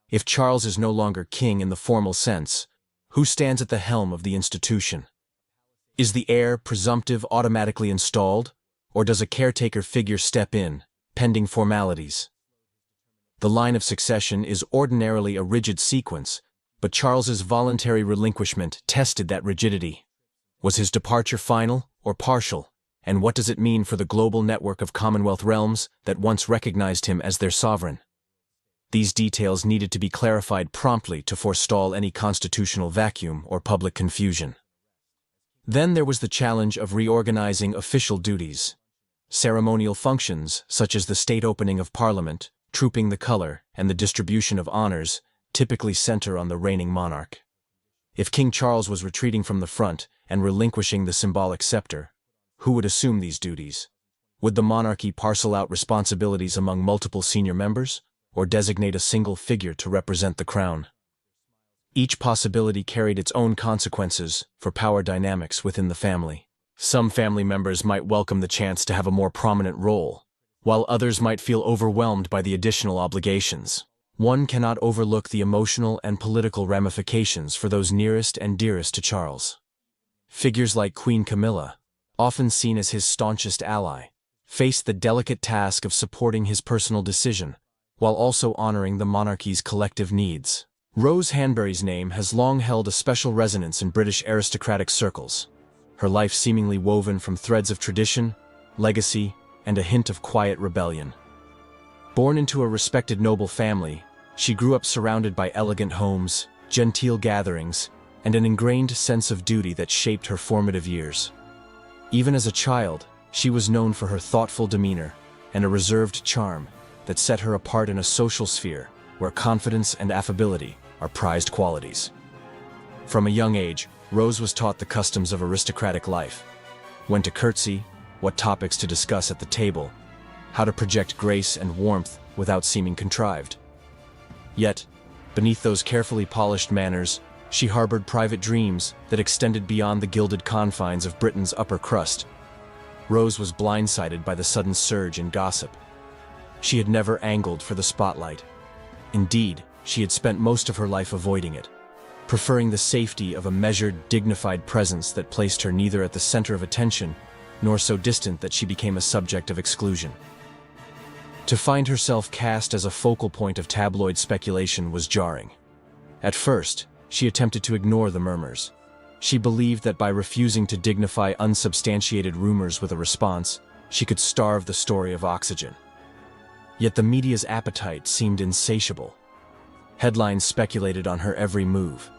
If Charles is no longer king in the formal sense, who stands at the helm of the institution? Is the heir presumptive automatically installed, or does a caretaker figure step in, pending formalities? The line of succession is ordinarily a rigid sequence, but Charles's voluntary relinquishment tested that rigidity. Was his departure final or partial, and what does it mean for the global network of Commonwealth realms that once recognized him as their sovereign? These details needed to be clarified promptly to forestall any constitutional vacuum or public confusion. Then there was the challenge of reorganizing official duties. Ceremonial functions, such as the state opening of Parliament, trooping the color, and the distribution of honors, typically center on the reigning monarch. If King Charles was retreating from the front and relinquishing the symbolic scepter, who would assume these duties? Would the monarchy parcel out responsibilities among multiple senior members, or designate a single figure to represent the crown? Each possibility carried its own consequences for power dynamics within the family. Some family members might welcome the chance to have a more prominent role, while others might feel overwhelmed by the additional obligations. One cannot overlook the emotional and political ramifications for those nearest and dearest to Charles. Figures like Queen Camilla, often seen as his staunchest ally, faced the delicate task of supporting his personal decision, while also honoring the monarchy's collective needs. Rose Hanbury's name has long held a special resonance in British aristocratic circles, her life seemingly woven from threads of tradition, legacy, and a hint of quiet rebellion. Born into a respected noble family, she grew up surrounded by elegant homes, genteel gatherings, and an ingrained sense of duty that shaped her formative years. Even as a child, she was known for her thoughtful demeanor and a reserved charm that set her apart in a social sphere where confidence and affability are prized qualities. From a young age, Rose was taught the customs of aristocratic life: when to curtsy, what topics to discuss at the table, how to project grace and warmth without seeming contrived. Yet, beneath those carefully polished manners, she harbored private dreams that extended beyond the gilded confines of Britain's upper crust. Rose was blindsided by the sudden surge in gossip. She had never angled for the spotlight. Indeed, she had spent most of her life avoiding it, preferring the safety of a measured, dignified presence that placed her neither at the center of attention nor so distant that she became a subject of exclusion. To find herself cast as a focal point of tabloid speculation was jarring. At first, she attempted to ignore the murmurs. She believed that by refusing to dignify unsubstantiated rumors with a response, she could starve the story of oxygen. Yet the media's appetite seemed insatiable. Headlines speculated on her every move.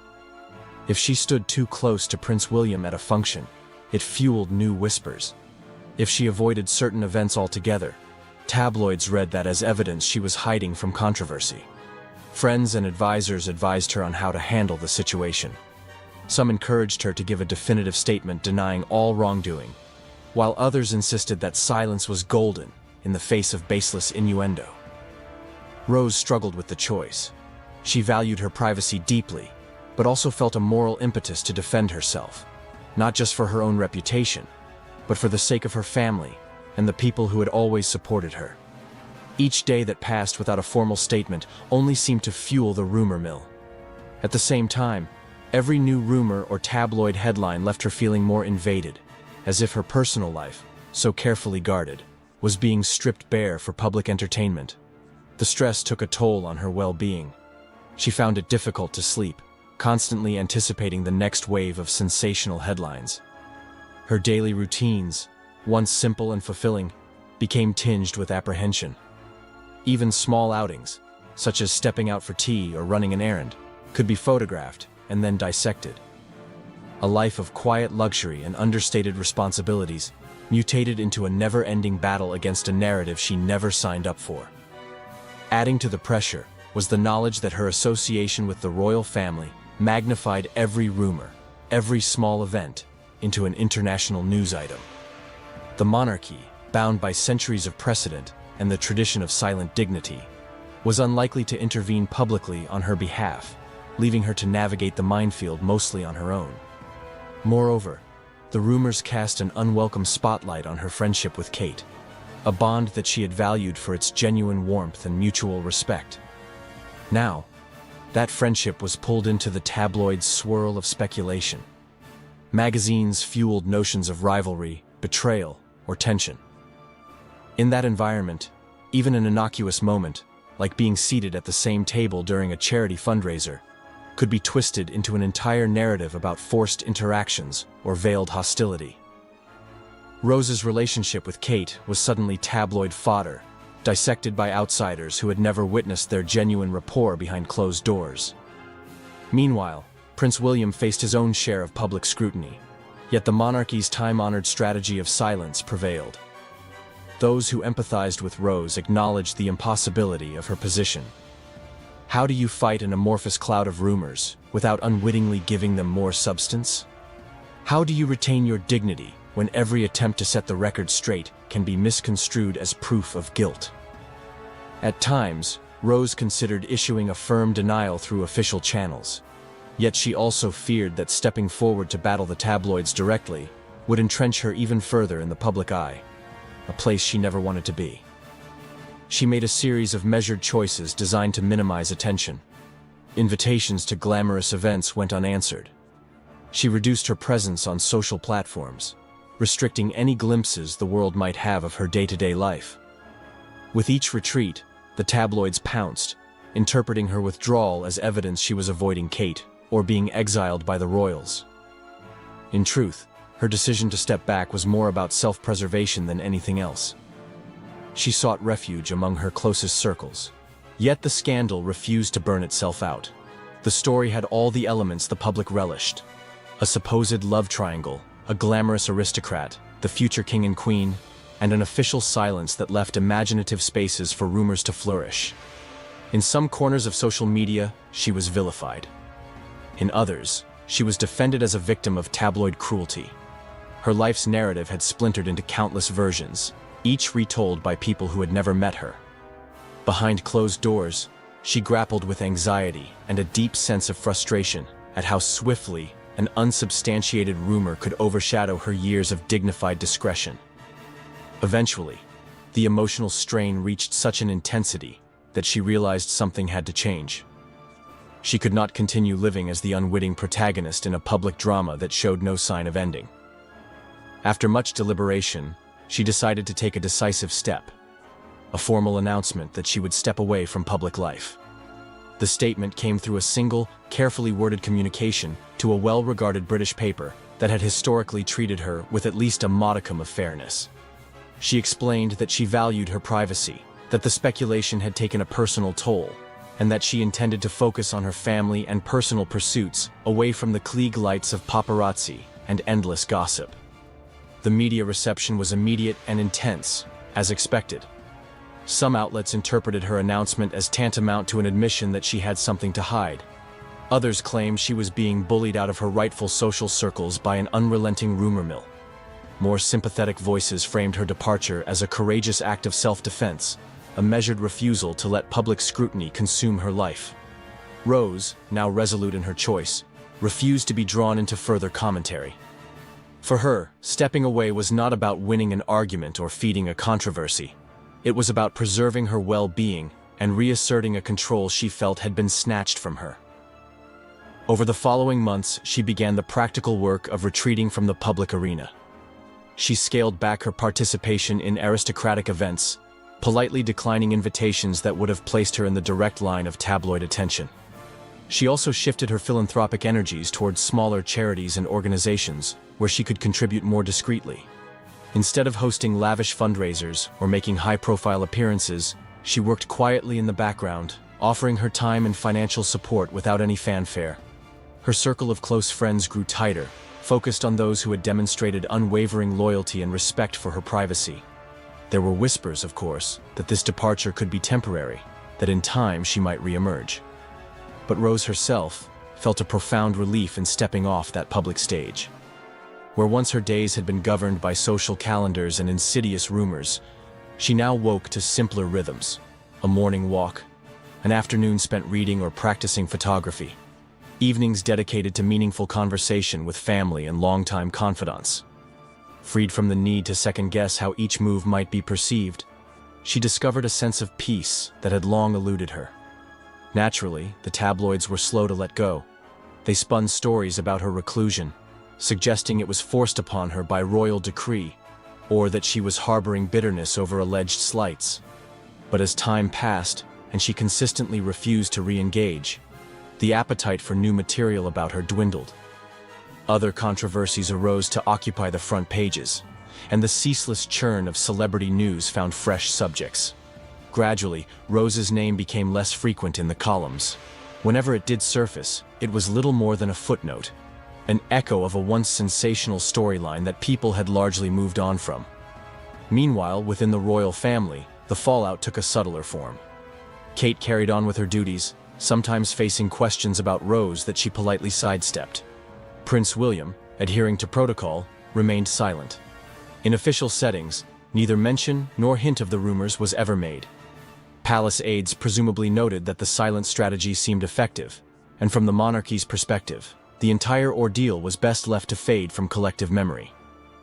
If she stood too close to Prince William at a function, it fueled new whispers. If she avoided certain events altogether, tabloids read that as evidence she was hiding from controversy. Friends and advisors advised her on how to handle the situation. Some encouraged her to give a definitive statement denying all wrongdoing, while others insisted that silence was golden in the face of baseless innuendo. Rose struggled with the choice. She valued her privacy deeply, but also felt a moral impetus to defend herself, not just for her own reputation, but for the sake of her family and the people who had always supported her. Each day that passed without a formal statement only seemed to fuel the rumor mill. At the same time, every new rumor or tabloid headline left her feeling more invaded, as if her personal life, so carefully guarded, was being stripped bare for public entertainment. The stress took a toll on her well-being. She found it difficult to sleep, constantly anticipating the next wave of sensational headlines. Her daily routines, once simple and fulfilling, became tinged with apprehension. Even small outings, such as stepping out for tea or running an errand, could be photographed and then dissected. A life of quiet luxury and understated responsibilities mutated into a never-ending battle against a narrative she never signed up for. Adding to the pressure was the knowledge that her association with the royal family magnified every rumor, every small event, into an international news item. The monarchy, bound by centuries of precedent and the tradition of silent dignity, was unlikely to intervene publicly on her behalf, leaving her to navigate the minefield mostly on her own. Moreover, the rumors cast an unwelcome spotlight on her friendship with Kate, a bond that she had valued for its genuine warmth and mutual respect. Now, that friendship was pulled into the tabloid's swirl of speculation. Magazines fueled notions of rivalry, betrayal, or tension. In that environment, even an innocuous moment, like being seated at the same table during a charity fundraiser, could be twisted into an entire narrative about forced interactions or veiled hostility. Rose's relationship with Kate was suddenly tabloid fodder, dissected by outsiders who had never witnessed their genuine rapport behind closed doors. Meanwhile, Prince William faced his own share of public scrutiny, yet the monarchy's time-honored strategy of silence prevailed. Those who empathized with Rose acknowledged the impossibility of her position. How do you fight an amorphous cloud of rumors without unwittingly giving them more substance? How do you retain your dignity when every attempt to set the record straight can be misconstrued as proof of guilt? At times, Rose considered issuing a firm denial through official channels. Yet she also feared that stepping forward to battle the tabloids directly would entrench her even further in the public eye, a place she never wanted to be. She made a series of measured choices designed to minimize attention. Invitations to glamorous events went unanswered. She reduced her presence on social platforms, restricting any glimpses the world might have of her day-to-day life. With each retreat, the tabloids pounced, interpreting her withdrawal as evidence she was avoiding Kate or being exiled by the royals. In truth, her decision to step back was more about self-preservation than anything else. She sought refuge among her closest circles. Yet the scandal refused to burn itself out. The story had all the elements the public relished: a supposed love triangle, a glamorous aristocrat, the future king and queen, and an official silence that left imaginative spaces for rumors to flourish. In some corners of social media, she was vilified. In others, she was defended as a victim of tabloid cruelty. Her life's narrative had splintered into countless versions, each retold by people who had never met her. Behind closed doors, she grappled with anxiety and a deep sense of frustration at how swiftly an unsubstantiated rumor could overshadow her years of dignified discretion. Eventually, the emotional strain reached such an intensity that she realized something had to change. She could not continue living as the unwitting protagonist in a public drama that showed no sign of ending. After much deliberation, she decided to take a decisive step, a formal announcement that she would step away from public life. The statement came through a single, carefully worded communication to a well-regarded British paper that had historically treated her with at least a modicum of fairness. She explained that she valued her privacy, that the speculation had taken a personal toll, and that she intended to focus on her family and personal pursuits away from the Klieg lights of paparazzi and endless gossip. The media reception was immediate and intense, as expected. Some outlets interpreted her announcement as tantamount to an admission that she had something to hide. Others claimed she was being bullied out of her rightful social circles by an unrelenting rumor mill. More sympathetic voices framed her departure as a courageous act of self-defense, a measured refusal to let public scrutiny consume her life. Rose, now resolute in her choice, refused to be drawn into further commentary. For her, stepping away was not about winning an argument or feeding a controversy. It was about preserving her well-being and reasserting a control she felt had been snatched from her. Over the following months, she began the practical work of retreating from the public arena. She scaled back her participation in aristocratic events, politely declining invitations that would have placed her in the direct line of tabloid attention. She also shifted her philanthropic energies towards smaller charities and organizations where she could contribute more discreetly. Instead of hosting lavish fundraisers or making high-profile appearances, she worked quietly in the background, offering her time and financial support without any fanfare. Her circle of close friends grew tighter, focused on those who had demonstrated unwavering loyalty and respect for her privacy. There were whispers, of course, that this departure could be temporary, that in time she might re-emerge. But Rose herself felt a profound relief in stepping off that public stage. Where once her days had been governed by social calendars and insidious rumors, she now woke to simpler rhythms: a morning walk, an afternoon spent reading or practicing photography, evenings dedicated to meaningful conversation with family and longtime confidants. Freed from the need to second-guess how each move might be perceived, she discovered a sense of peace that had long eluded her. Naturally, the tabloids were slow to let go. They spun stories about her reclusion, suggesting it was forced upon her by royal decree, or that she was harboring bitterness over alleged slights. But as time passed, and she consistently refused to re-engage, the appetite for new material about her dwindled. Other controversies arose to occupy the front pages, and the ceaseless churn of celebrity news found fresh subjects. Gradually, Rose's name became less frequent in the columns. Whenever it did surface, it was little more than a footnote, an echo of a once sensational storyline that people had largely moved on from. Meanwhile, within the royal family, the fallout took a subtler form. Kate carried on with her duties, sometimes facing questions about Rose that she politely sidestepped. Prince William, adhering to protocol, remained silent. In official settings, neither mention nor hint of the rumors was ever made. Palace aides presumably noted that the silent strategy seemed effective, and from the monarchy's perspective, the entire ordeal was best left to fade from collective memory.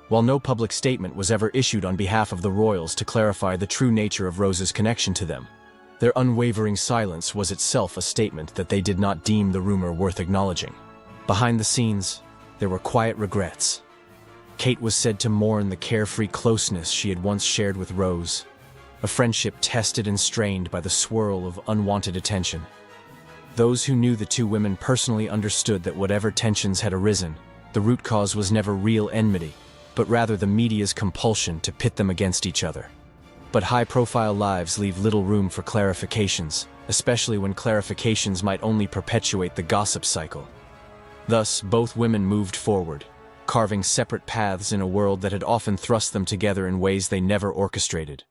While no public statement was ever issued on behalf of the royals to clarify the true nature of Rose's connection to them, their unwavering silence was itself a statement that they did not deem the rumor worth acknowledging. Behind the scenes, there were quiet regrets. Kate was said to mourn the carefree closeness she had once shared with Rose, a friendship tested and strained by the swirl of unwanted attention. Those who knew the two women personally understood that whatever tensions had arisen, the root cause was never real enmity, but rather the media's compulsion to pit them against each other. But high-profile lives leave little room for clarifications, especially when clarifications might only perpetuate the gossip cycle. Thus, both women moved forward, carving separate paths in a world that had often thrust them together in ways they never orchestrated.